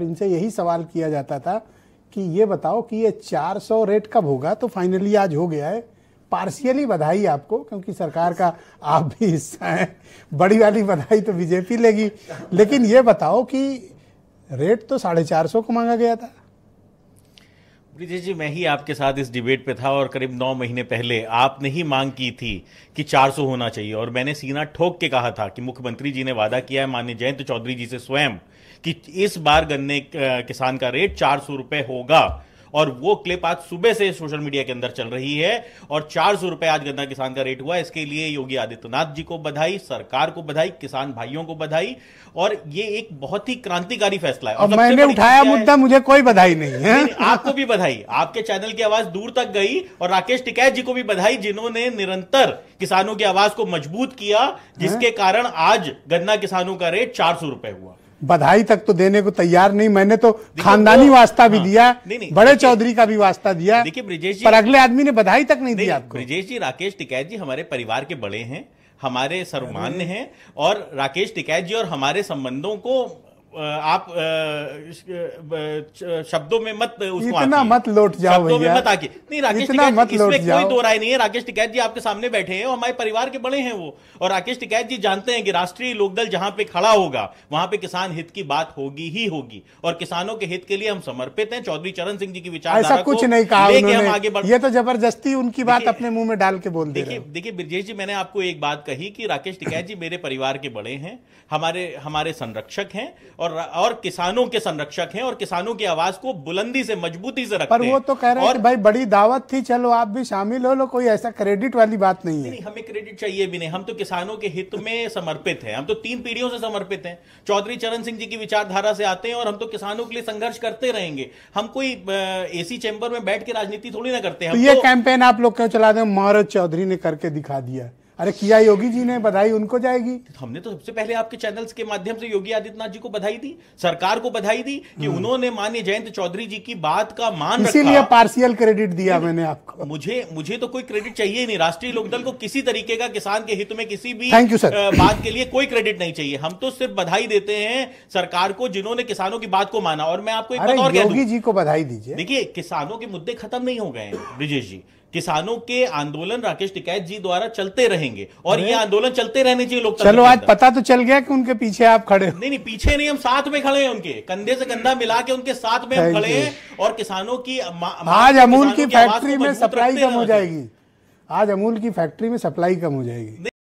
इनसे यही सवाल किया जाता था कि ये बताओ कि ये 400 रेट कब होगा, तो फाइनली आज हो गया है। पार्शियली बधाई आपको, क्योंकि सरकार का आप भी हिस्सा है। बड़ी वाली बधाई तो बीजेपी लेगी, लेकिन ये बताओ कि रेट तो 450 को मांगा गया था। ब्रिजेश जी, मैं ही आपके साथ इस डिबेट पे था और करीब 9 महीने पहले आपने ही मांग की थी कि 400 होना चाहिए, और मैंने सीना ठोक के कहा था कि मुख्यमंत्री जी ने वादा किया है माननीय जयंत चौधरी जी से स्वयं कि इस बार गन्ने किसान का रेट 400 रुपए होगा। और वो क्लिप आज सुबह से सोशल मीडिया के अंदर चल रही है और 400 रुपए आज गन्ना किसान का रेट हुआ। इसके लिए योगी आदित्यनाथ जी को बधाई, सरकार को बधाई, किसान भाइयों को बधाई। और ये एक बहुत ही क्रांतिकारी फैसला है। और मैंने उठाया मुद्दा, मुझे कोई बधाई नहीं है। नहीं, आपको भी बधाई, आपके चैनल की आवाज दूर तक गई। और राकेश टिकैत जी को भी बधाई, जिन्होंने निरंतर किसानों की आवाज को मजबूत किया, जिसके कारण आज गन्ना किसानों का रेट 400 रुपए हुआ। बधाई तक तो देने को तैयार नहीं, मैंने तो खानदानी वास्ता भी दिया, बड़े चौधरी का भी वास्ता दिया। देखिए ब्रिजेश जी, पर अगले आदमी ने बधाई तक नहीं दिया आपको। ब्रिजेश जी, राकेश टिकैत जी हमारे परिवार के बड़े हैं, हमारे सर्वमान्य हैं, और राकेश टिकैत जी और हमारे संबंधों को आप शब्दों में मत उसको इतना मत लौट जाओ, शब्दों में मत आके। नहीं, राकेश टिकैत जी, इसमें कोई दो राय नहीं है। राकेश टिकैत जी आपके सामने बैठे हैं और हमारे परिवार के बड़े हैं वो। और राकेश टिकैत जी जानते हैं कि राष्ट्रीय लोकदल जहां पे खड़ा होगा वहां पे किसान हित की बात होगी ही होगी, और किसानों के हित के लिए हम समर्पित हैं। चौधरी चरण सिंह जी की विचारधारा ऐसा कुछ नहीं कहा लेके हम आगे बढ़। ये तो जबरदस्ती उनकी बात अपने मुंह में डाल के बोल दे रहे। देखिए ब्रिजेश जी, मैंने आपको एक बात कही कि राकेश टिकैत जी मेरे परिवार के बड़े हैं, हमारे संरक्षक हैं, और किसानों के संरक्षक हैं, और किसानों की आवाज को बुलंदी से, मजबूती से रखते हैं। पर वो तो कह रहे हैं कि भाई बड़ी दावत थी, चलो आप भी शामिल हो लो, कोई ऐसा क्रेडिट वाली बात नहीं है। नहीं, हमें क्रेडिट चाहिए भी नहीं, हम तो किसानों के हित में समर्पित हैं। हम तो 3 पीढ़ियों से समर्पित हैं। चौधरी चरण सिंह जी की विचारधारा से आते हैं, और हम तो किसानों के लिए संघर्ष करते रहेंगे। हम कोई एसी चैंबर में बैठ के राजनीति थोड़ी ना करते हैं। तो ये कैंपेन आप लोग क्यों चला रहे हैं? महाराज चौधरी ने करके दिखा दिया। अरे किया योगी जी ने, बधाई उनको जाएगी। हमने तो सबसे पहले आपके चैनल्स के माध्यम से योगी आदित्यनाथ जी को बधाई दी, सरकार को बधाई दी कि उन्होंने माननीय जयंत चौधरी जी की बात का मान रखा। इसीलिए पार्शियल क्रेडिट दिया मैंने आपको। मुझे तो कोई क्रेडिट चाहिए ही नहीं। राष्ट्रीय लोकदल को किसी तरीके का किसान के हित में किसी भी बात के लिए कोई क्रेडिट नहीं चाहिए। हम तो सिर्फ बधाई देते हैं सरकार को, जिन्होंने किसानों की बात को माना। और मैं आपको एक बात और कह दूं, योगी जी को बधाई दीजिए। देखिए, किसानों के मुद्दे खत्म नहीं हो गए हैं ब्रिजेश जी। किसानों के आंदोलन राकेश टिकैत जी द्वारा चलते रहेंगे, और ये आंदोलन चलते रहने चाहिए लोकतंत्र। चलो आज पता तो चल गया कि उनके पीछे आप खड़े हो। नहीं, पीछे नहीं, हम साथ में खड़े हैं, उनके कंधे से कंधा मिला के उनके साथ में हम खड़े हैं। और किसानों की आज अमूल की फैक्ट्री में सप्लाई कम हो जाएगी। आज अमूल की फैक्ट्री में सप्लाई कम हो जाएगी।